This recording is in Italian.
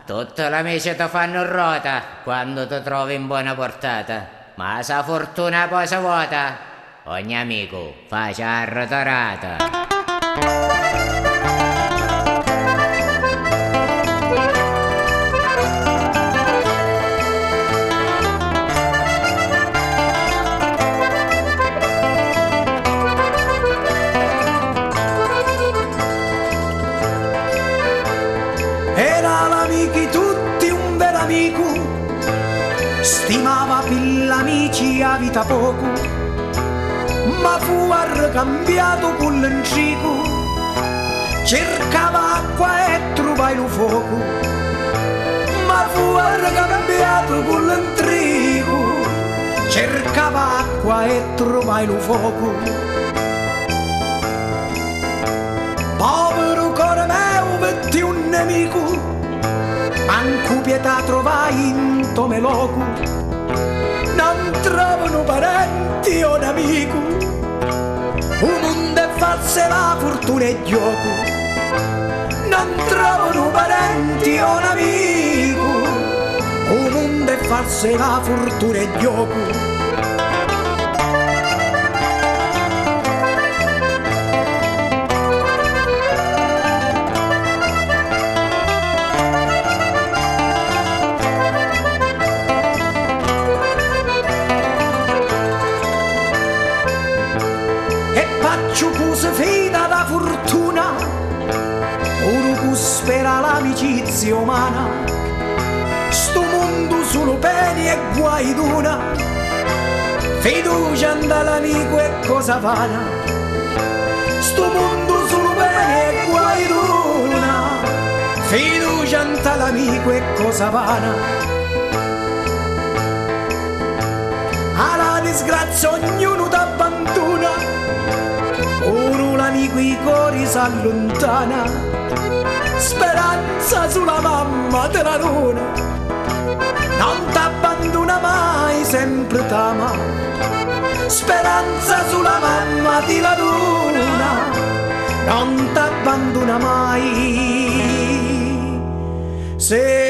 Tutte le amici ti fanno rota quando ti trovi in buona portata, ma se fortuna poi si vuota, ogni amico faccia arrotorata. Era l'amico di tutti un vero amico, stimava per l'amici a vita poco, ma fu arcambiato con l'intrigo, cercava acqua e trovai lo fuoco, ma fu arcambiato con l'intrigo, cercava acqua e trovai lo fuoco. Povero cuore mio, vetti un nemico, manco pietà trovai in tome loco, non trovano parenti o un amico, un mondo è falso e la fortuna è gioco, non trovano parenti o un amico, un mondo è falso e la fortuna è gioco. Faccio cose fida da fortuna, ora che spera l'amicizia umana, sto mondo solo peni e guai d'una, fiducia dall'amico è cosa vana, sto mondo solo peni e guai d'una, fiducia dall'amico è cosa vana. Alla disgrazia ognuno t'abbandona, ora l'amico i cori s'allontana, speranza sulla mamma della luna, non t'abbandona mai, sempre t'ama, speranza sulla mamma della luna, non t'abbandona mai, sempre